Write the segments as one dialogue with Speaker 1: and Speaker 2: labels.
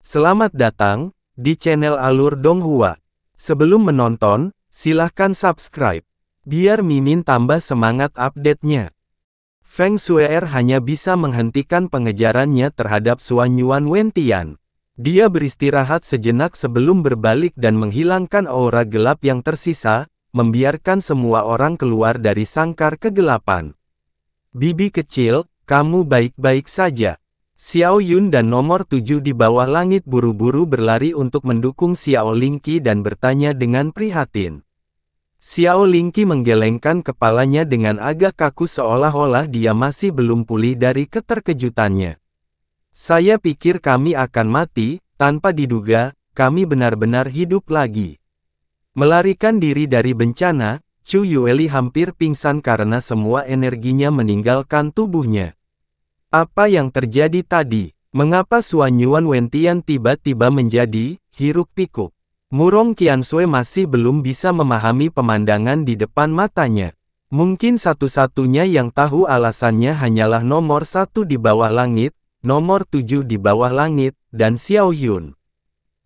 Speaker 1: Selamat datang di channel Alur Donghua. Sebelum menonton, silahkan subscribe, biar Mimin tambah semangat update-nya. Feng Shue'er hanya bisa menghentikan pengejarannya terhadap Xuanyuan Wentian. Dia beristirahat sejenak sebelum berbalik dan menghilangkan aura gelap yang tersisa, membiarkan semua orang keluar dari sangkar kegelapan. Bibi kecil, kamu baik-baik saja. Xiao Yun dan nomor 7 di bawah langit buru-buru berlari untuk mendukung Xiao Lingqi dan bertanya dengan prihatin. Xiao Lingqi menggelengkan kepalanya dengan agak kaku seolah-olah dia masih belum pulih dari keterkejutannya. Saya pikir kami akan mati, tanpa diduga, kami benar-benar hidup lagi. Melarikan diri dari bencana, Chu Yueli hampir pingsan karena semua energinya meninggalkan tubuhnya. Apa yang terjadi tadi? Mengapa Xuanyuan Wentian tiba-tiba menjadi hiruk-pikuk? Murong Qianshui masih belum bisa memahami pemandangan di depan matanya. Mungkin satu-satunya yang tahu alasannya hanyalah nomor 1 di bawah langit, nomor 7 di bawah langit, dan Xiao Yun.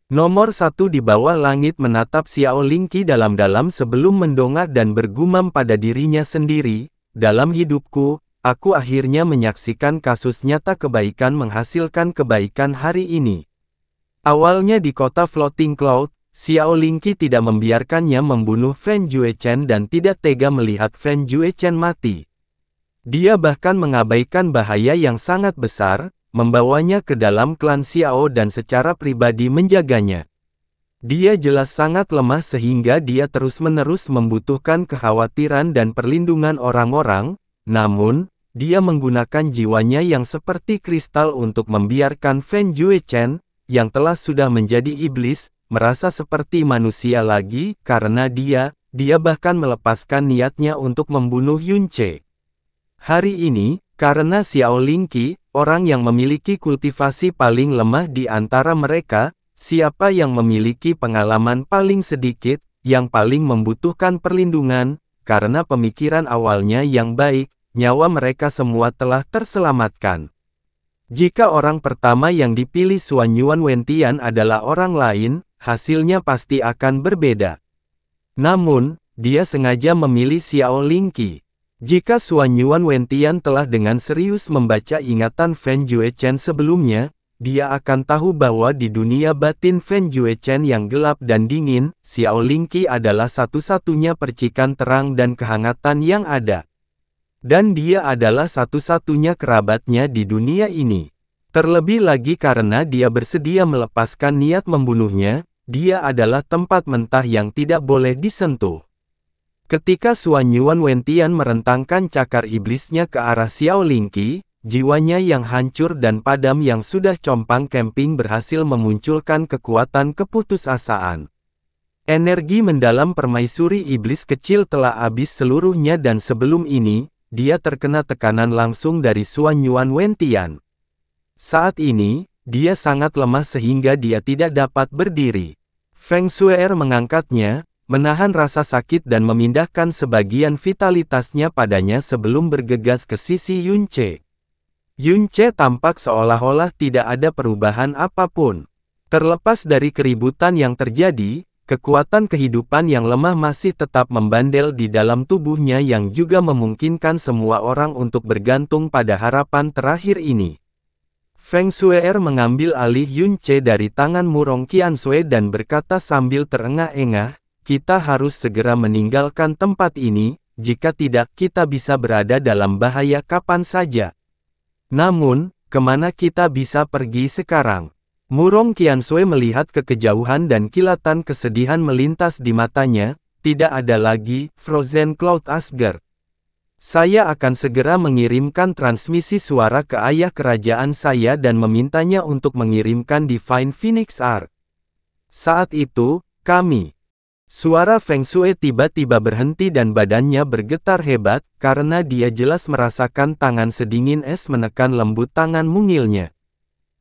Speaker 1: Nomor 1 di bawah langit menatap Xiao Lingqi dalam-dalam sebelum mendongak dan bergumam pada dirinya sendiri, dalam hidupku, aku akhirnya menyaksikan kasus nyata kebaikan menghasilkan kebaikan hari ini. Awalnya di kota Floating Cloud, Xiao Lingqi tidak membiarkannya membunuh Fen Juechen dan tidak tega melihat Fen Juechen mati. Dia bahkan mengabaikan bahaya yang sangat besar, membawanya ke dalam klan Xiao dan secara pribadi menjaganya. Dia jelas sangat lemah sehingga dia terus-menerus membutuhkan kekhawatiran dan perlindungan orang-orang, namun, dia menggunakan jiwanya yang seperti kristal untuk membiarkan Fen Juechen, yang telah sudah menjadi iblis, merasa seperti manusia lagi, karena dia bahkan melepaskan niatnya untuk membunuh Yunce. Hari ini, karena Xiao Lingqi, orang yang memiliki kultivasi paling lemah di antara mereka, siapa yang memiliki pengalaman paling sedikit, yang paling membutuhkan perlindungan, karena pemikiran awalnya yang baik, nyawa mereka semua telah terselamatkan. Jika orang pertama yang dipilih Xuanyuan Wentian adalah orang lain, hasilnya pasti akan berbeda. Namun, dia sengaja memilih Xiao Lingqi. Jika Xuanyuan Wentian telah dengan serius membaca ingatan Fen Juechen sebelumnya, dia akan tahu bahwa di dunia batin Fen Juechen yang gelap dan dingin, Xiao Lingqi adalah satu-satunya percikan terang dan kehangatan yang ada. Dan dia adalah satu-satunya kerabatnya di dunia ini. Terlebih lagi karena dia bersedia melepaskan niat membunuhnya, dia adalah tempat mentah yang tidak boleh disentuh. Ketika Xuanyuan Wentian merentangkan cakar iblisnya ke arah Xiao Lingqi, jiwanya yang hancur dan padam yang sudah compang camping berhasil memunculkan kekuatan keputusasaan. Energi mendalam permaisuri iblis kecil telah habis seluruhnya dan sebelum ini, dia terkena tekanan langsung dari Xuanyuan Wentian. Saat ini, dia sangat lemah sehingga dia tidak dapat berdiri. Feng Shue'er mengangkatnya, menahan rasa sakit dan memindahkan sebagian vitalitasnya padanya sebelum bergegas ke sisi Yunce. Yunce tampak seolah-olah tidak ada perubahan apapun. Terlepas dari keributan yang terjadi, kekuatan kehidupan yang lemah masih tetap membandel di dalam tubuhnya yang juga memungkinkan semua orang untuk bergantung pada harapan terakhir ini. Feng Shue'er mengambil alih Yunce dari tangan Murong Qianshui dan berkata sambil terengah-engah, kita harus segera meninggalkan tempat ini, jika tidak kita bisa berada dalam bahaya kapan saja. Namun, kemana kita bisa pergi sekarang? Murong Qianshui melihat ke kejauhan dan kilatan kesedihan melintas di matanya, tidak ada lagi, Frozen Cloud Asgard. Saya akan segera mengirimkan transmisi suara ke ayah kerajaan saya dan memintanya untuk mengirimkan Divine Phoenix Arc. Saat itu, kami. Suara Feng Shui tiba-tiba berhenti dan badannya bergetar hebat, karena dia jelas merasakan tangan sedingin es menekan lembut tangan mungilnya.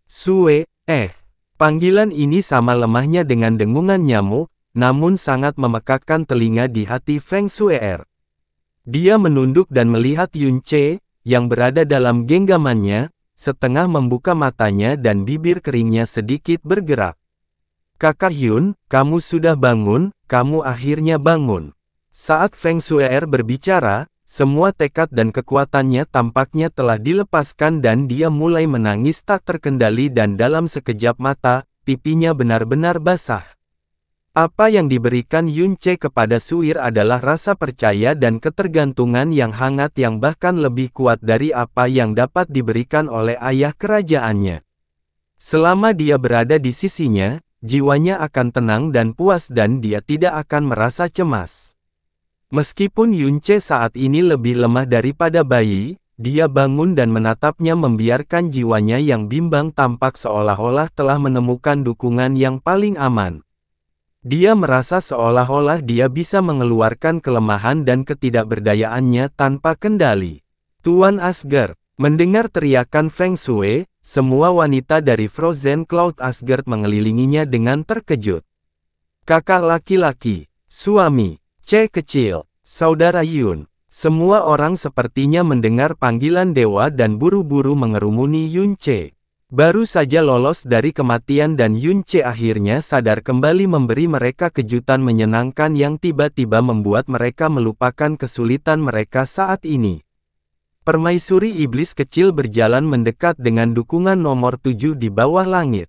Speaker 1: Sue, panggilan ini sama lemahnya dengan dengungan nyamuk, namun sangat memekakkan telinga di hati Feng Shue'er. Dia menunduk dan melihat Yunce, yang berada dalam genggamannya, setengah membuka matanya dan bibir keringnya sedikit bergerak. Kakak Hyun, kamu sudah bangun, kamu akhirnya bangun. Saat Feng Shue'er berbicara, semua tekad dan kekuatannya tampaknya telah dilepaskan dan dia mulai menangis tak terkendali dan dalam sekejap mata, pipinya benar-benar basah. Apa yang diberikan Yunche kepada Suir adalah rasa percaya dan ketergantungan yang hangat yang bahkan lebih kuat dari apa yang dapat diberikan oleh ayah kerajaannya. Selama dia berada di sisinya, jiwanya akan tenang dan puas dan dia tidak akan merasa cemas. Meskipun Yunche saat ini lebih lemah daripada bayi, dia bangun dan menatapnya membiarkan jiwanya yang bimbang tampak seolah-olah telah menemukan dukungan yang paling aman. Dia merasa seolah-olah dia bisa mengeluarkan kelemahan dan ketidakberdayaannya tanpa kendali. Tuan Asgard, mendengar teriakan Feng Shui, semua wanita dari Frozen Cloud Asgard mengelilinginya dengan terkejut. Kakak laki-laki, suami, C kecil, saudara Yun, semua orang sepertinya mendengar panggilan dewa dan buru-buru mengerumuni Yunche. Baru saja lolos dari kematian dan Yunche akhirnya sadar kembali memberi mereka kejutan menyenangkan yang tiba-tiba membuat mereka melupakan kesulitan mereka saat ini. Permaisuri iblis kecil berjalan mendekat dengan dukungan nomor 7 di bawah langit.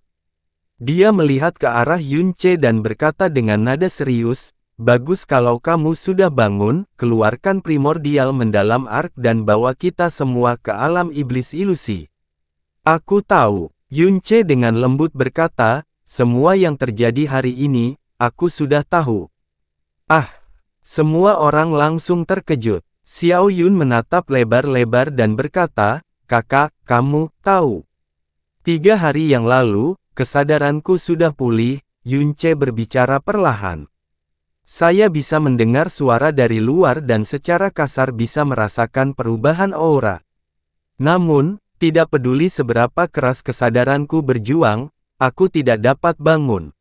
Speaker 1: Dia melihat ke arah Yunche dan berkata dengan nada serius, "Bagus kalau kamu sudah bangun, keluarkan primordial mendalam ark dan bawa kita semua ke alam iblis ilusi." Aku tahu, Yunche dengan lembut berkata, semua yang terjadi hari ini, aku sudah tahu. Ah, semua orang langsung terkejut. Xiao Yun menatap lebar-lebar dan berkata, kakak, kamu tahu. 3 hari yang lalu, kesadaranku sudah pulih, Yunche berbicara perlahan. Saya bisa mendengar suara dari luar dan secara kasar bisa merasakan perubahan aura. Namun, tidak peduli seberapa keras kesadaranku berjuang, aku tidak dapat bangun.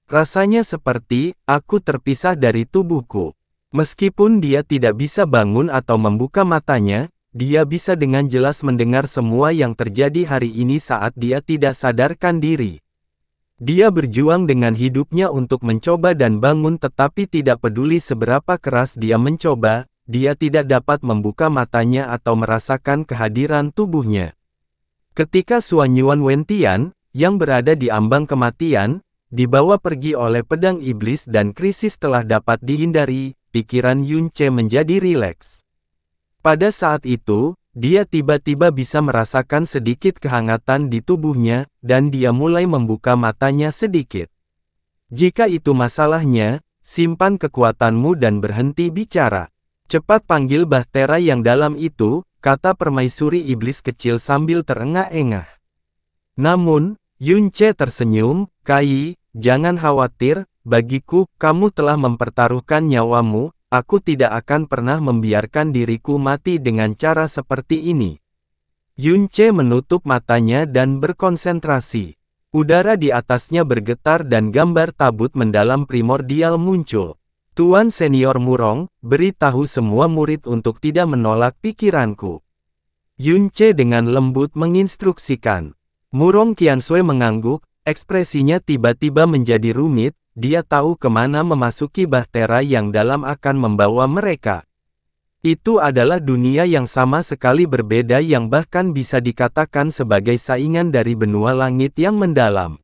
Speaker 1: Rasanya seperti, aku terpisah dari tubuhku. Meskipun dia tidak bisa bangun atau membuka matanya, dia bisa dengan jelas mendengar semua yang terjadi hari ini saat dia tidak sadarkan diri. Dia berjuang dengan hidupnya untuk mencoba dan bangun tetapi tidak peduli seberapa keras dia mencoba, dia tidak dapat membuka matanya atau merasakan kehadiran tubuhnya. Ketika Xuan Yuan Wentian, yang berada di ambang kematian, dibawa pergi oleh pedang iblis dan krisis telah dapat dihindari, pikiran Yunche menjadi rileks. Pada saat itu, dia tiba-tiba bisa merasakan sedikit kehangatan di tubuhnya, dan dia mulai membuka matanya sedikit. Jika itu masalahnya, simpan kekuatanmu dan berhenti bicara. Cepat panggil bahtera yang dalam itu, kata permaisuri iblis kecil sambil terengah-engah. Namun, Yunche tersenyum, Kai, jangan khawatir, bagiku, kamu telah mempertaruhkan nyawamu, aku tidak akan pernah membiarkan diriku mati dengan cara seperti ini. Yunche menutup matanya dan berkonsentrasi. Udara di atasnya bergetar dan gambar tabut mendalam primordial muncul. Tuan Senior Murong, beritahu semua murid untuk tidak menolak pikiranku. Yunche dengan lembut menginstruksikan. Murong Qianshui mengangguk, ekspresinya tiba-tiba menjadi rumit, dia tahu kemana memasuki bahtera yang dalam akan membawa mereka. Itu adalah dunia yang sama sekali berbeda yang bahkan bisa dikatakan sebagai saingan dari benua langit yang mendalam.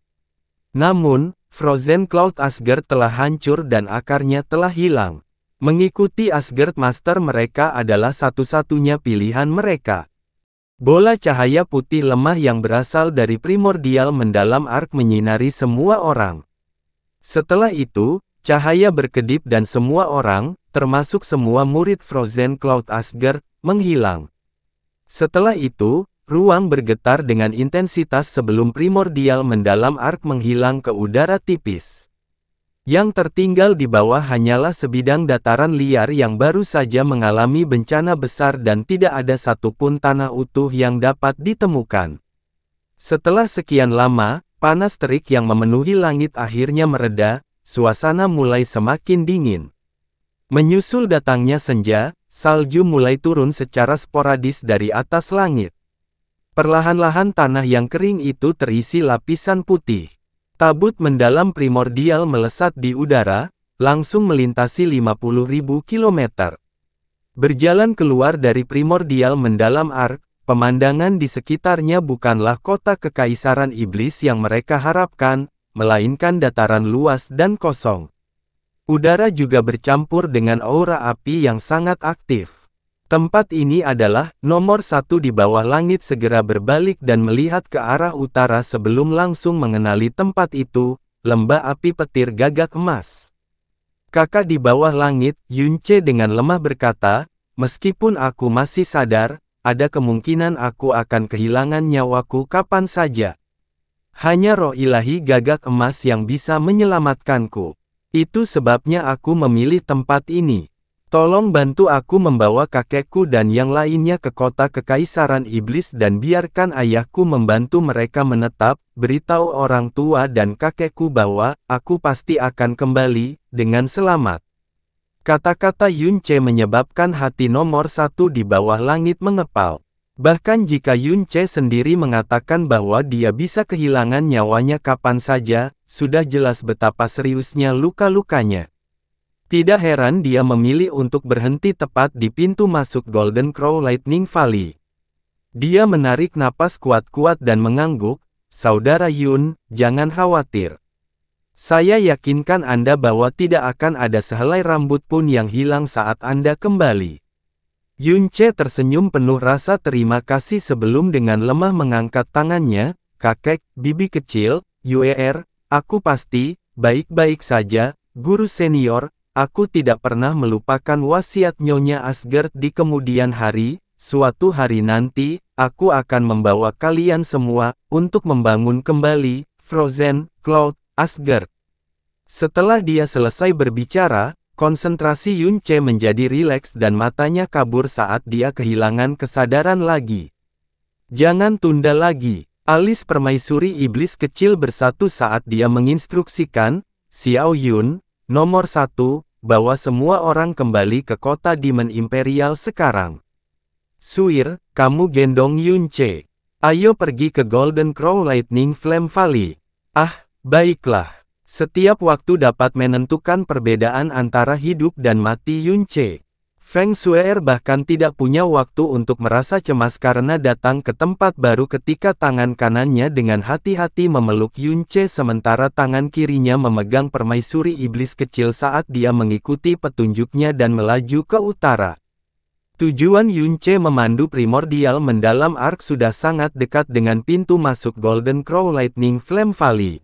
Speaker 1: Namun, Frozen Cloud Asgard telah hancur dan akarnya telah hilang. Mengikuti Asgard Master mereka adalah satu-satunya pilihan mereka. Bola cahaya putih lemah yang berasal dari primordial mendalam ark menyinari semua orang. Setelah itu, cahaya berkedip dan semua orang, termasuk semua murid Frozen Cloud Asgard, menghilang. Setelah itu, ruang bergetar dengan intensitas sebelum primordial mendalam ark menghilang ke udara tipis. Yang tertinggal di bawah hanyalah sebidang dataran liar yang baru saja mengalami bencana besar dan tidak ada satupun tanah utuh yang dapat ditemukan. Setelah sekian lama, panas terik yang memenuhi langit akhirnya mereda, suasana mulai semakin dingin. Menyusul datangnya senja, salju mulai turun secara sporadis dari atas langit. Perlahan-lahan tanah yang kering itu terisi lapisan putih. Tabut mendalam primordial melesat di udara, langsung melintasi 50.000 kilometer. Berjalan keluar dari primordial mendalam ark, pemandangan di sekitarnya bukanlah kota kekaisaran iblis yang mereka harapkan, melainkan dataran luas dan kosong. Udara juga bercampur dengan aura api yang sangat aktif. Tempat ini adalah nomor 1 di bawah langit. Segera berbalik dan melihat ke arah utara sebelum langsung mengenali tempat itu, lembah api petir gagak emas. Kakak di bawah langit, Yunce dengan lemah berkata, meskipun aku masih sadar, ada kemungkinan aku akan kehilangan nyawaku kapan saja. Hanya roh ilahi gagak emas yang bisa menyelamatkanku. Itu sebabnya aku memilih tempat ini. Tolong bantu aku membawa kakekku dan yang lainnya ke kota kekaisaran iblis dan biarkan ayahku membantu mereka menetap, beritahu orang tua dan kakekku bahwa aku pasti akan kembali dengan selamat. Kata-kata Yunce menyebabkan hati nomor 1 di bawah langit mengepal. Bahkan jika Yunce sendiri mengatakan bahwa dia bisa kehilangan nyawanya kapan saja, sudah jelas betapa seriusnya luka-lukanya. Tidak heran dia memilih untuk berhenti tepat di pintu masuk Golden Crow Lightning Valley. Dia menarik napas kuat-kuat dan mengangguk, Saudara Yun, jangan khawatir. Saya yakinkan Anda bahwa tidak akan ada sehelai rambut pun yang hilang saat Anda kembali. Yunce tersenyum penuh rasa terima kasih sebelum dengan lemah mengangkat tangannya, kakek, bibi kecil, Yuer, aku pasti, baik-baik saja, guru senior. Aku tidak pernah melupakan wasiat Nyonya Asgard di kemudian hari, suatu hari nanti, aku akan membawa kalian semua, untuk membangun kembali, Frozen Cloud, Asgard. Setelah dia selesai berbicara, konsentrasi Yunce menjadi rileks dan matanya kabur saat dia kehilangan kesadaran lagi. Jangan tunda lagi, alis permaisuri iblis kecil bersatu saat dia menginstruksikan, Xiao Yun, nomor 1, bawa semua orang kembali ke kota Demon Imperial sekarang. Suir, kamu gendong Yunce. Ayo pergi ke Golden Crow Lightning Flame Valley. Ah, baiklah. Setiap waktu dapat menentukan perbedaan antara hidup dan mati Yunce. Feng Shuer bahkan tidak punya waktu untuk merasa cemas karena datang ke tempat baru ketika tangan kanannya dengan hati-hati memeluk Yunce sementara tangan kirinya memegang permaisuri iblis kecil saat dia mengikuti petunjuknya dan melaju ke utara. Tujuan Yunce memandu primordial mendalam ark sudah sangat dekat dengan pintu masuk Golden Crow Lightning Flame Valley.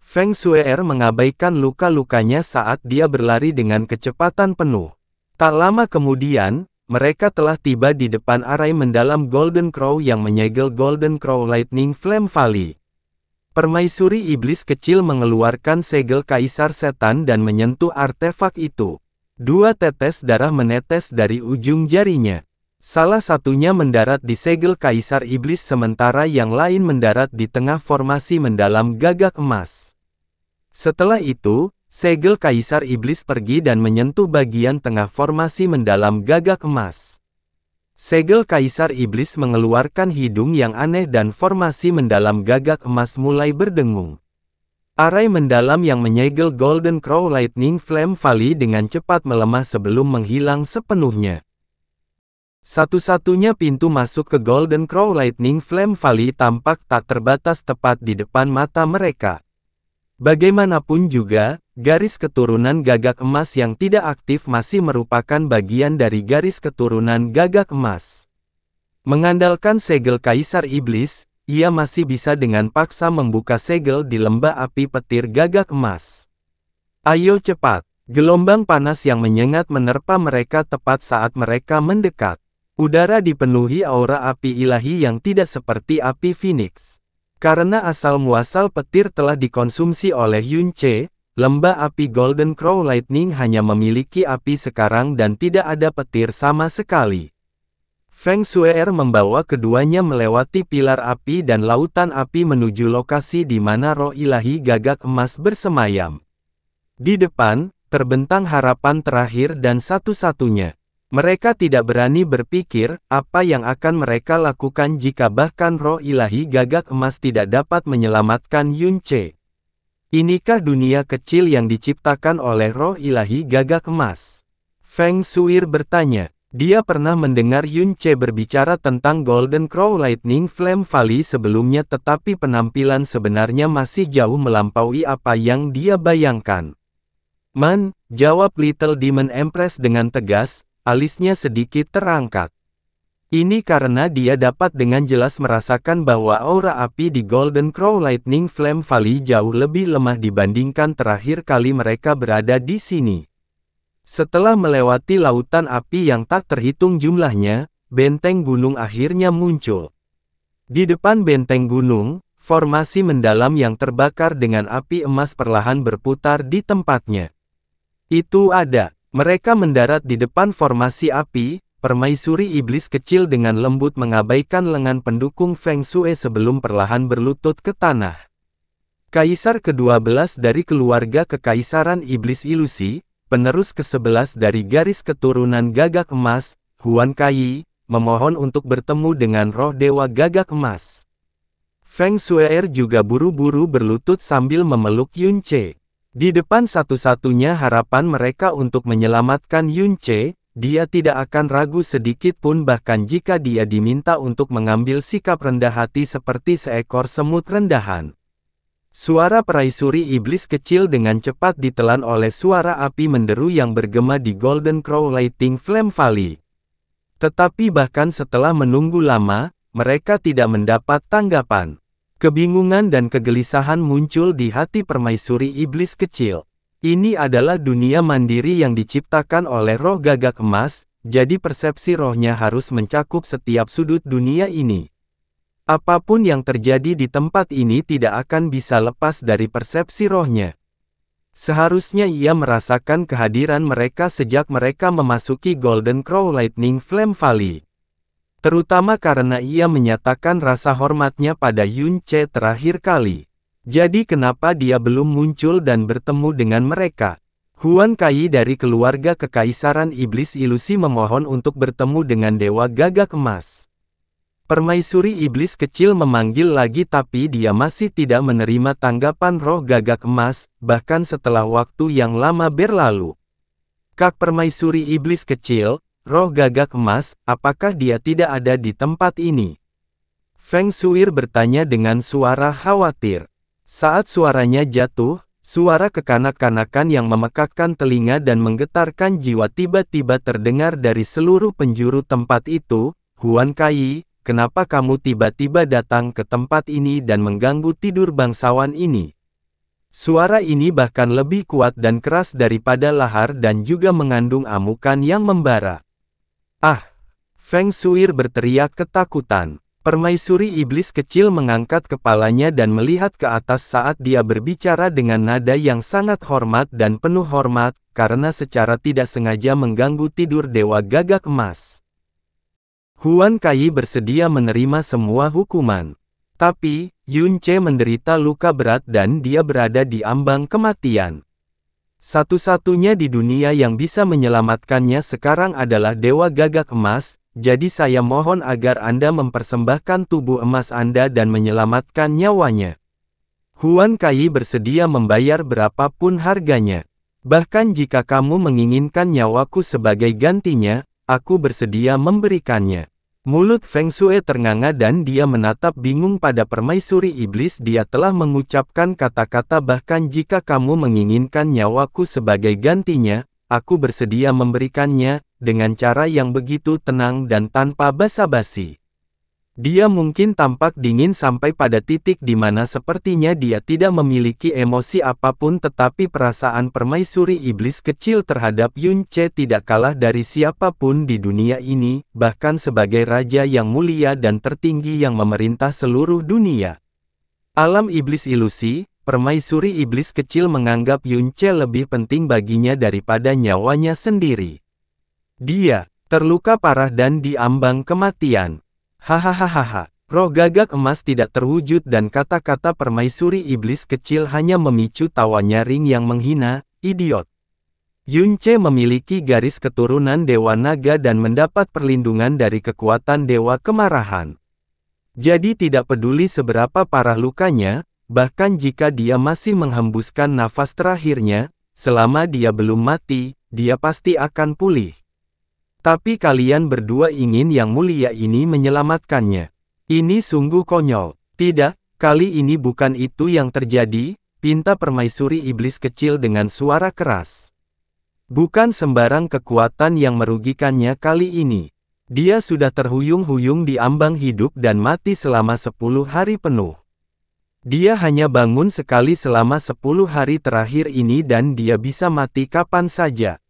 Speaker 1: Feng Shuer mengabaikan luka-lukanya saat dia berlari dengan kecepatan penuh. Tak lama kemudian, mereka telah tiba di depan arai mendalam Golden Crow yang menyegel Golden Crow Lightning Flame Valley. Permaisuri iblis kecil mengeluarkan segel kaisar setan dan menyentuh artefak itu. 2 tetes darah menetes dari ujung jarinya. Salah satunya mendarat di segel kaisar iblis sementara yang lain mendarat di tengah formasi mendalam gagak emas. Setelah itu, segel kaisar iblis pergi dan menyentuh bagian tengah formasi mendalam gagak emas. Segel kaisar iblis mengeluarkan hidung yang aneh dan formasi mendalam gagak emas mulai berdengung. Arai mendalam yang menyegel Golden Crow Lightning Flame Valley dengan cepat melemah sebelum menghilang sepenuhnya. Satu-satunya pintu masuk ke Golden Crow Lightning Flame Valley tampak tak terbatas tepat di depan mata mereka. Bagaimanapun juga, garis keturunan gagak emas yang tidak aktif masih merupakan bagian dari garis keturunan gagak emas. Mengandalkan segel kaisar iblis, ia masih bisa dengan paksa membuka segel di lembah api petir gagak emas. Ayo cepat! Gelombang panas yang menyengat menerpa mereka tepat saat mereka mendekat. Udara dipenuhi aura api ilahi yang tidak seperti api Phoenix. Karena asal-muasal petir telah dikonsumsi oleh Yunce, lembah api Golden Crow Lightning hanya memiliki api sekarang dan tidak ada petir sama sekali. Feng Shuer membawa keduanya melewati pilar api dan lautan api menuju lokasi di mana roh ilahi gagak emas bersemayam. Di depan, terbentang harapan terakhir dan satu-satunya. Mereka tidak berani berpikir apa yang akan mereka lakukan jika bahkan roh ilahi gagak emas tidak dapat menyelamatkan Yunce. Inikah dunia kecil yang diciptakan oleh roh ilahi gagak emas? Feng Shuir bertanya. Dia pernah mendengar Yunce berbicara tentang Golden Crow Lightning Flame Valley sebelumnya, tetapi penampilan sebenarnya masih jauh melampaui apa yang dia bayangkan. "Man," jawab Little Demon Empress dengan tegas, alisnya sedikit terangkat. Ini karena dia dapat dengan jelas merasakan bahwa aura api di Golden Crow Lightning Flame Valley jauh lebih lemah dibandingkan terakhir kali mereka berada di sini. Setelah melewati lautan api yang tak terhitung jumlahnya, benteng gunung akhirnya muncul. Di depan benteng gunung, formasi mendalam yang terbakar dengan api emas perlahan berputar di tempatnya. Itu ada. Mereka mendarat di depan formasi api. Permaisuri iblis kecil dengan lembut mengabaikan lengan pendukung Feng Shui sebelum perlahan berlutut ke tanah. Kaisar ke-12 dari keluarga Kekaisaran Iblis Ilusi, penerus ke-11 dari garis keturunan Gagak Emas, Huan Kai, memohon untuk bertemu dengan roh Dewa Gagak Emas. Feng Shuier juga buru-buru berlutut sambil memeluk Yunce. Di depan satu-satunya harapan mereka untuk menyelamatkan Yunce, dia tidak akan ragu sedikit pun bahkan jika dia diminta untuk mengambil sikap rendah hati seperti seekor semut rendahan. Suara peraisuri iblis kecil dengan cepat ditelan oleh suara api menderu yang bergema di Golden Crow Lightning Flame Valley. Tetapi bahkan setelah menunggu lama, mereka tidak mendapat tanggapan. Kebingungan dan kegelisahan muncul di hati permaisuri iblis kecil. Ini adalah dunia mandiri yang diciptakan oleh roh gagak emas, jadi persepsi rohnya harus mencakup setiap sudut dunia ini. Apapun yang terjadi di tempat ini tidak akan bisa lepas dari persepsi rohnya. Seharusnya ia merasakan kehadiran mereka sejak mereka memasuki Golden Crow Lightning Flame Valley. Terutama karena ia menyatakan rasa hormatnya pada Yunce terakhir kali. Jadi kenapa dia belum muncul dan bertemu dengan mereka? Huan Kai dari keluarga Kekaisaran Iblis Ilusi memohon untuk bertemu dengan Dewa Gagak Emas. Permaisuri Iblis kecil memanggil lagi tapi dia masih tidak menerima tanggapan roh Gagak Emas, bahkan setelah waktu yang lama berlalu. Kak Permaisuri Iblis kecil, roh Gagak Emas, apakah dia tidak ada di tempat ini? Feng Shuir bertanya dengan suara khawatir. Saat suaranya jatuh, suara kekanak-kanakan yang memekakkan telinga dan menggetarkan jiwa tiba-tiba terdengar dari seluruh penjuru tempat itu. "Huan Kai, kenapa kamu tiba-tiba datang ke tempat ini dan mengganggu tidur bangsawan ini?" Suara ini bahkan lebih kuat dan keras daripada lahar dan juga mengandung amukan yang membara. "Ah!" Feng Shuir berteriak ketakutan. Permaisuri iblis kecil mengangkat kepalanya dan melihat ke atas saat dia berbicara dengan nada yang sangat hormat dan penuh hormat, karena secara tidak sengaja mengganggu tidur Dewa Gagak Emas. Huan Kai bersedia menerima semua hukuman. Tapi, Yunce menderita luka berat dan dia berada di ambang kematian. Satu-satunya di dunia yang bisa menyelamatkannya sekarang adalah Dewa Gagak Emas. Jadi saya mohon agar Anda mempersembahkan tubuh emas Anda dan menyelamatkan nyawanya. Huan Kai bersedia membayar berapapun harganya. Bahkan jika kamu menginginkan nyawaku sebagai gantinya, aku bersedia memberikannya. Mulut Feng Shui ternganga dan dia menatap bingung pada permaisuri iblis. Dia telah mengucapkan kata-kata bahkan jika kamu menginginkan nyawaku sebagai gantinya, aku bersedia memberikannya, dengan cara yang begitu tenang dan tanpa basa-basi. Dia mungkin tampak dingin sampai pada titik di mana sepertinya dia tidak memiliki emosi apapun, tetapi perasaan permaisuri iblis kecil terhadap Yunce tidak kalah dari siapapun di dunia ini, bahkan sebagai raja yang mulia dan tertinggi yang memerintah seluruh dunia. Alam iblis ilusi, permaisuri iblis kecil menganggap Yunce lebih penting baginya daripada nyawanya sendiri. Dia terluka parah dan diambang kematian. Hahaha, roh gagak emas tidak terwujud dan kata-kata permaisuri iblis kecil hanya memicu tawa nyaring yang menghina, idiot. Yunce memiliki garis keturunan Dewa Naga dan mendapat perlindungan dari kekuatan Dewa Kemarahan. Jadi tidak peduli seberapa parah lukanya, bahkan jika dia masih menghembuskan nafas terakhirnya, selama dia belum mati, dia pasti akan pulih. Tapi kalian berdua ingin Yang Mulia ini menyelamatkannya. Ini sungguh konyol. Tidak, kali ini bukan itu yang terjadi, pinta permaisuri iblis kecil dengan suara keras. Bukan sembarang kekuatan yang merugikannya kali ini. Dia sudah terhuyung-huyung di ambang hidup dan mati selama 10 hari penuh. Dia hanya bangun sekali selama 10 hari terakhir ini dan dia bisa mati kapan saja.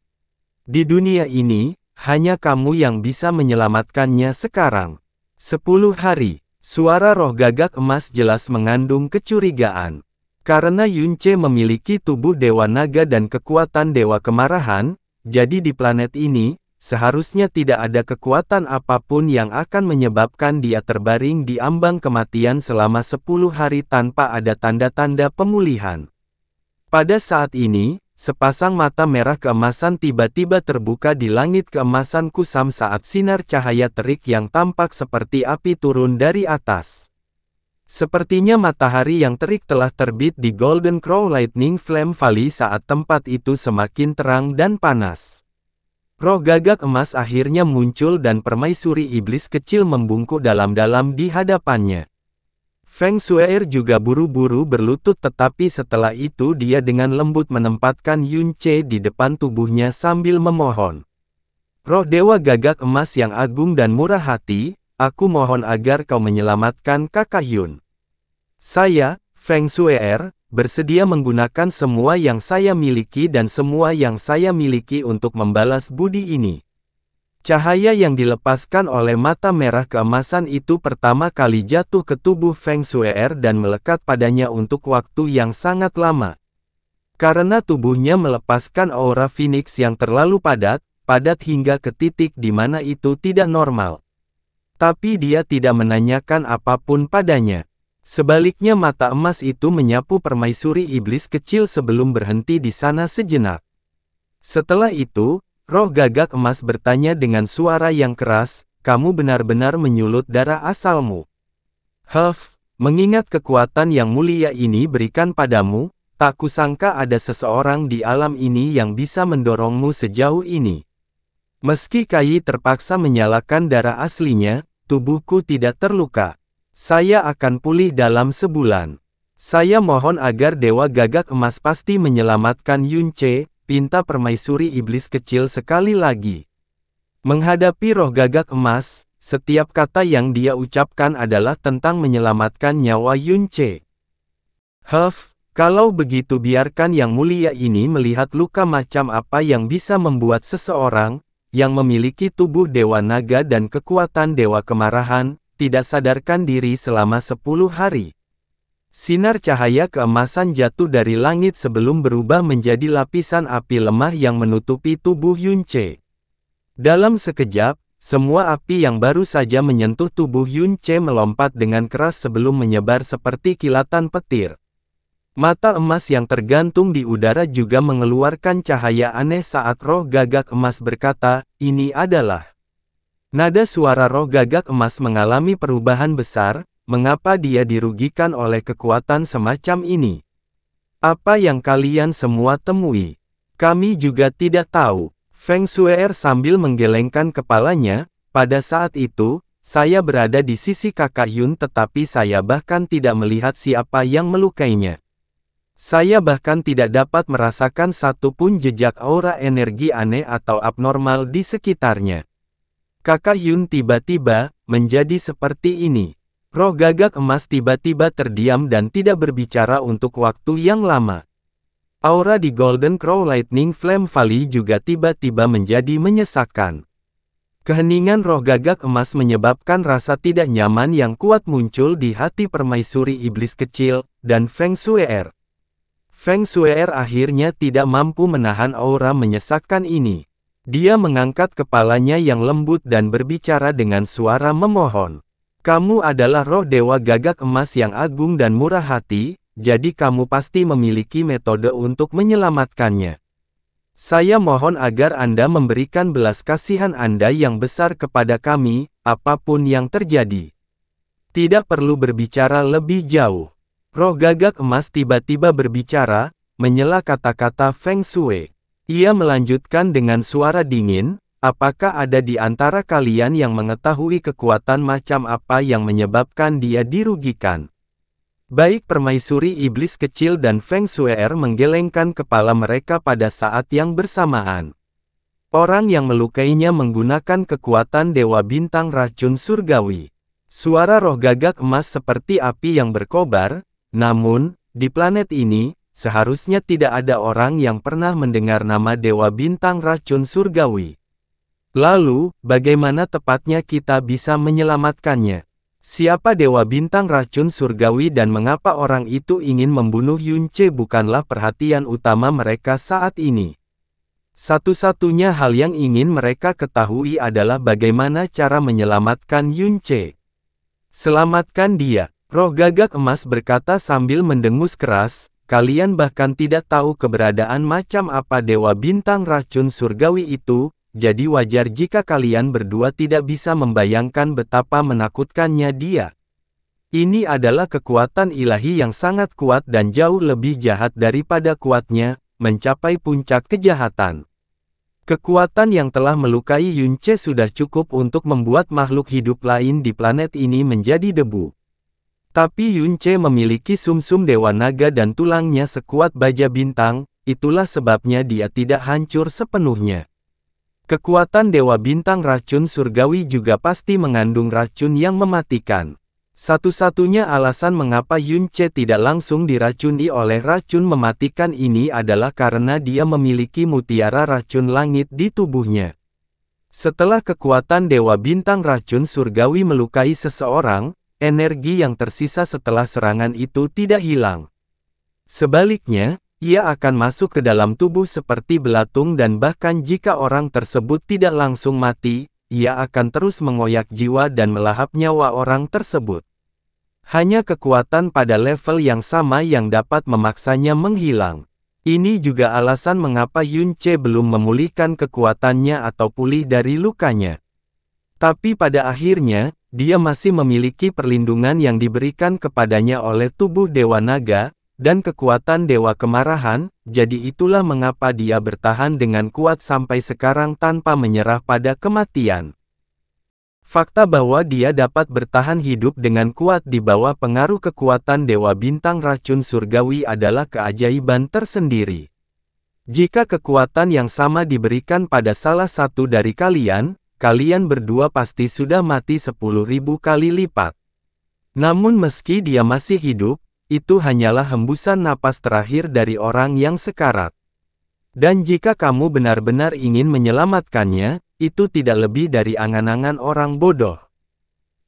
Speaker 1: Di dunia ini, hanya kamu yang bisa menyelamatkannya sekarang. 10 hari, suara roh gagak emas jelas mengandung kecurigaan. Karena Yunce memiliki tubuh Dewa Naga dan kekuatan Dewa Kemarahan, jadi di planet ini, seharusnya tidak ada kekuatan apapun yang akan menyebabkan dia terbaring di ambang kematian selama 10 hari tanpa ada tanda-tanda pemulihan. Pada saat ini, sepasang mata merah keemasan tiba-tiba terbuka di langit keemasan kusam saat sinar cahaya terik yang tampak seperti api turun dari atas. Sepertinya matahari yang terik telah terbit di Golden Crow Lightning Flame Valley saat tempat itu semakin terang dan panas. Roh gagak emas akhirnya muncul dan permaisuri iblis kecil membungkuk dalam-dalam di hadapannya. Feng Shue'er juga buru-buru berlutut tetapi setelah itu dia dengan lembut menempatkan Yunce di depan tubuhnya sambil memohon. Roh Dewa Gagak Emas yang agung dan murah hati, aku mohon agar kau menyelamatkan Kakak Yun. Saya, Feng Shue'er, bersedia menggunakan semua yang saya miliki dan semua yang saya miliki untuk membalas budi ini. Cahaya yang dilepaskan oleh mata merah keemasan itu pertama kali jatuh ke tubuh Feng Shue'er dan melekat padanya untuk waktu yang sangat lama. Karena tubuhnya melepaskan aura Phoenix yang terlalu padat hingga ke titik di mana itu tidak normal. Tapi dia tidak menanyakan apapun padanya. Sebaliknya mata emas itu menyapu permaisuri iblis kecil sebelum berhenti di sana sejenak. Setelah itu, roh gagak emas bertanya dengan suara yang keras, kamu benar-benar menyulut darah asalmu. Mengingat kekuatan yang mulia ini berikan padamu, tak kusangka ada seseorang di alam ini yang bisa mendorongmu sejauh ini. Meski Kai terpaksa menyalakan darah aslinya, tubuhku tidak terluka. Saya akan pulih dalam sebulan. Saya mohon agar Dewa Gagak Emas pasti menyelamatkan Yunce, pinta permaisuri iblis kecil sekali lagi. Menghadapi roh gagak emas, setiap kata yang dia ucapkan adalah tentang menyelamatkan nyawa Yunce. Kalau begitu biarkan Yang Mulia ini melihat luka macam apa yang bisa membuat seseorang, yang memiliki tubuh Dewa Naga dan kekuatan Dewa Kemarahan, tidak sadarkan diri selama 10 hari. Sinar cahaya keemasan jatuh dari langit sebelum berubah menjadi lapisan api lemah yang menutupi tubuh Yunce. Dalam sekejap, semua api yang baru saja menyentuh tubuh Yunce melompat dengan keras sebelum menyebar seperti kilatan petir. Mata emas yang tergantung di udara juga mengeluarkan cahaya aneh saat roh gagak emas berkata, ini adalah. Nada suara roh gagak emas mengalami perubahan besar, mengapa dia dirugikan oleh kekuatan semacam ini? Apa yang kalian semua temui? Kami juga tidak tahu. Feng Shue'er sambil menggelengkan kepalanya, pada saat itu, saya berada di sisi Kakak Yun tetapi saya bahkan tidak melihat siapa yang melukainya. Saya bahkan tidak dapat merasakan satupun jejak aura energi aneh atau abnormal di sekitarnya. Kakak Yun tiba-tiba menjadi seperti ini. Roh gagak emas tiba-tiba terdiam dan tidak berbicara untuk waktu yang lama. Aura di Golden Crow Lightning Flame Valley juga tiba-tiba menjadi menyesakkan. Keheningan roh gagak emas menyebabkan rasa tidak nyaman yang kuat muncul di hati permaisuri iblis kecil, dan Feng Shue'er. Feng Shue'er akhirnya tidak mampu menahan aura menyesakkan ini. Dia mengangkat kepalanya yang lembut dan berbicara dengan suara memohon. Kamu adalah roh Dewa Gagak Emas yang agung dan murah hati, jadi kamu pasti memiliki metode untuk menyelamatkannya. Saya mohon agar Anda memberikan belas kasihan Anda yang besar kepada kami, apapun yang terjadi. Tidak perlu berbicara lebih jauh. Roh gagak emas tiba-tiba berbicara, menyela kata-kata Feng Shui. Ia melanjutkan dengan suara dingin, apakah ada di antara kalian yang mengetahui kekuatan macam apa yang menyebabkan dia dirugikan? Baik permaisuri iblis kecil dan Feng Shui'er menggelengkan kepala mereka pada saat yang bersamaan. Orang yang melukainya menggunakan kekuatan Dewa Bintang Racun Surgawi. Suara roh gagak emas seperti api yang berkobar, namun, di planet ini, seharusnya tidak ada orang yang pernah mendengar nama Dewa Bintang Racun Surgawi. Lalu, bagaimana tepatnya kita bisa menyelamatkannya? Siapa Dewa Bintang Racun Surgawi dan mengapa orang itu ingin membunuh Yunce bukanlah perhatian utama mereka saat ini. Satu-satunya hal yang ingin mereka ketahui adalah bagaimana cara menyelamatkan Yunce. Selamatkan dia, roh gagak emas berkata sambil mendengus keras, kalian bahkan tidak tahu keberadaan macam apa Dewa Bintang Racun Surgawi itu. Jadi wajar jika kalian berdua tidak bisa membayangkan betapa menakutkannya dia. Ini adalah kekuatan ilahi yang sangat kuat dan jauh lebih jahat daripada kuatnya, mencapai puncak kejahatan. Kekuatan yang telah melukai Yunce sudah cukup untuk membuat makhluk hidup lain di planet ini menjadi debu. Tapi Yunce memiliki sumsum Dewa Naga dan tulangnya sekuat baja bintang, itulah sebabnya dia tidak hancur sepenuhnya. Kekuatan Dewa Bintang Racun Surgawi juga pasti mengandung racun yang mematikan. Satu-satunya alasan mengapa Yunce tidak langsung diracuni oleh racun mematikan ini adalah karena dia memiliki mutiara racun langit di tubuhnya. Setelah kekuatan Dewa Bintang Racun Surgawi melukai seseorang, energi yang tersisa setelah serangan itu tidak hilang. Sebaliknya, ia akan masuk ke dalam tubuh seperti belatung dan bahkan jika orang tersebut tidak langsung mati, ia akan terus mengoyak jiwa dan melahap nyawa orang tersebut. Hanya kekuatan pada level yang sama yang dapat memaksanya menghilang. Ini juga alasan mengapa Yunce belum memulihkan kekuatannya atau pulih dari lukanya. Tapi pada akhirnya, dia masih memiliki perlindungan yang diberikan kepadanya oleh tubuh Dewa Naga, dan kekuatan Dewa Kemarahan, jadi itulah mengapa dia bertahan dengan kuat sampai sekarang tanpa menyerah pada kematian. Fakta bahwa dia dapat bertahan hidup dengan kuat di bawah pengaruh kekuatan Dewa Bintang Racun Surgawi adalah keajaiban tersendiri. Jika kekuatan yang sama diberikan pada salah satu dari kalian, kalian berdua pasti sudah mati 10.000 kali lipat. Namun meski dia masih hidup, itu hanyalah hembusan napas terakhir dari orang yang sekarat. Dan jika kamu benar-benar ingin menyelamatkannya, itu tidak lebih dari angan-angan orang bodoh.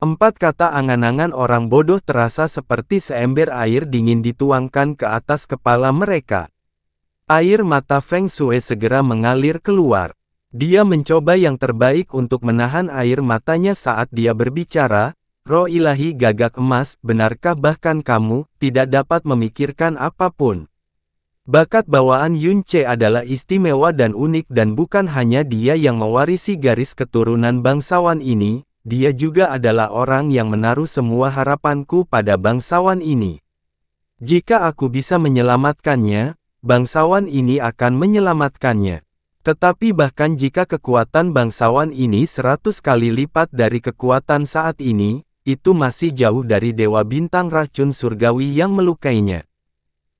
Speaker 1: 4 kata angan-angan orang bodoh terasa seperti seember air dingin dituangkan ke atas kepala mereka. Air mata Feng Shui segera mengalir keluar. Dia mencoba yang terbaik untuk menahan air matanya saat dia berbicara. Roh ilahi gagak emas, benarkah bahkan kamu tidak dapat memikirkan apapun? Bakat bawaan Yunce adalah istimewa dan unik dan bukan hanya dia yang mewarisi garis keturunan bangsawan ini, dia juga adalah orang yang menaruh semua harapanku pada bangsawan ini. Jika aku bisa menyelamatkannya, bangsawan ini akan menyelamatkannya. Tetapi bahkan jika kekuatan bangsawan ini 100 kali lipat dari kekuatan saat ini, itu masih jauh dari Dewa Bintang Racun Surgawi yang melukainya.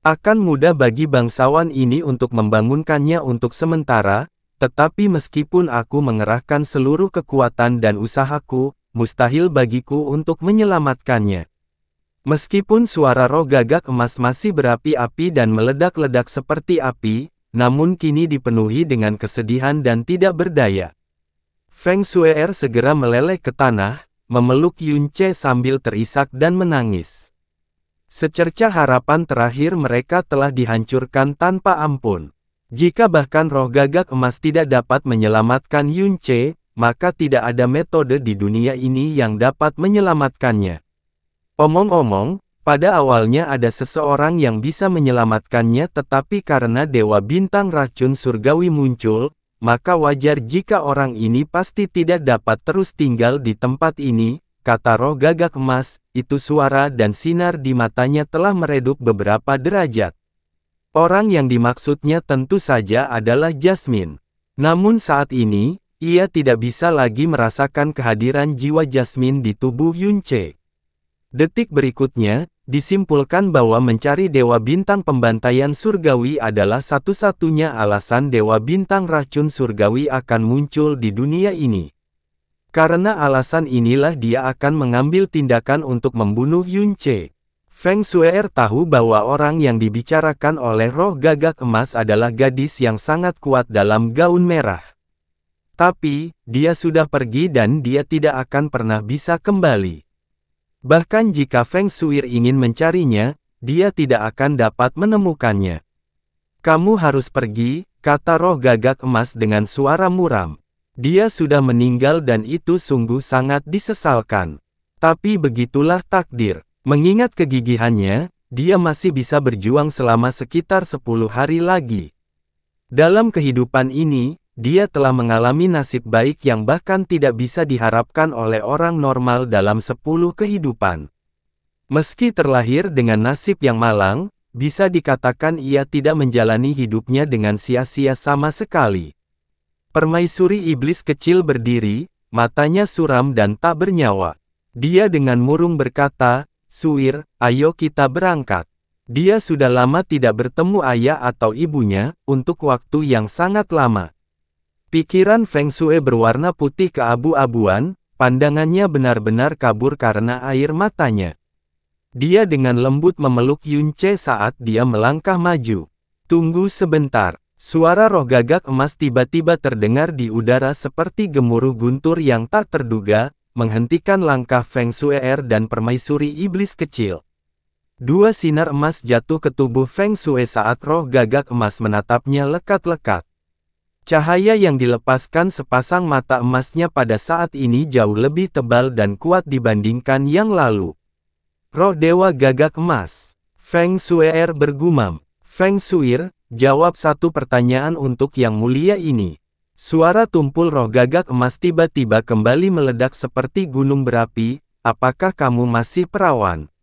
Speaker 1: Akan mudah bagi bangsawan ini untuk membangunkannya untuk sementara, tetapi meskipun aku mengerahkan seluruh kekuatan dan usahaku, mustahil bagiku untuk menyelamatkannya. Meskipun suara roh gagak emas masih berapi-api dan meledak-ledak seperti api, namun kini dipenuhi dengan kesedihan dan tidak berdaya. Feng Shui'er segera meleleh ke tanah, memeluk Yunce sambil terisak dan menangis. Secercah harapan terakhir mereka telah dihancurkan tanpa ampun. Jika bahkan roh gagak emas tidak dapat menyelamatkan Yunce, maka tidak ada metode di dunia ini yang dapat menyelamatkannya. Omong-omong, Pada awalnya ada seseorang yang bisa menyelamatkannya, tetapi karena Dewa Bintang Racun Surgawi muncul, maka wajar jika orang ini pasti tidak dapat terus tinggal di tempat ini, kata roh gagak emas. Itu suara dan sinar di matanya telah meredup beberapa derajat. Orang yang dimaksudnya tentu saja adalah Jasmine. Namun saat ini, ia tidak bisa lagi merasakan kehadiran jiwa Jasmine di tubuh Yunce. Detik berikutnya, disimpulkan bahwa mencari Dewa Bintang Pembantaian Surgawi adalah satu-satunya alasan Dewa Bintang Racun Surgawi akan muncul di dunia ini. Karena alasan inilah dia akan mengambil tindakan untuk membunuh Yunce. Feng Shuer tahu bahwa orang yang dibicarakan oleh roh gagak emas adalah gadis yang sangat kuat dalam gaun merah. Tapi, dia sudah pergi dan dia tidak akan pernah bisa kembali. Bahkan jika Feng Shuer ingin mencarinya, dia tidak akan dapat menemukannya. Kamu harus pergi, kata roh gagak emas dengan suara muram. Dia sudah meninggal dan itu sungguh sangat disesalkan. Tapi begitulah takdir. Mengingat kegigihannya, dia masih bisa berjuang selama sekitar 10 hari lagi. Dalam kehidupan ini, dia telah mengalami nasib baik yang bahkan tidak bisa diharapkan oleh orang normal dalam 10 kehidupan. Meski terlahir dengan nasib yang malang, bisa dikatakan ia tidak menjalani hidupnya dengan sia-sia sama sekali. Permaisuri iblis kecil berdiri, matanya suram dan tak bernyawa. Dia dengan murung berkata, "Shuer, ayo kita berangkat." Dia sudah lama tidak bertemu ayah atau ibunya, untuk waktu yang sangat lama. Pikiran Feng Shui berwarna putih keabu-abuan, pandangannya benar-benar kabur karena air matanya. Dia dengan lembut memeluk Yunce saat dia melangkah maju. Tunggu sebentar, suara roh gagak emas tiba-tiba terdengar di udara seperti gemuruh guntur yang tak terduga, menghentikan langkah Feng Shuer dan permaisuri iblis kecil. Dua sinar emas jatuh ke tubuh Feng Shui saat roh gagak emas menatapnya lekat-lekat. Cahaya yang dilepaskan sepasang mata emasnya pada saat ini jauh lebih tebal dan kuat dibandingkan yang lalu. Roh Dewa Gagak Emas. Feng Shuer bergumam. Feng Shuer, jawab satu pertanyaan untuk yang mulia ini. Suara tumpul roh gagak emas tiba-tiba kembali meledak seperti gunung berapi. Apakah kamu masih perawan?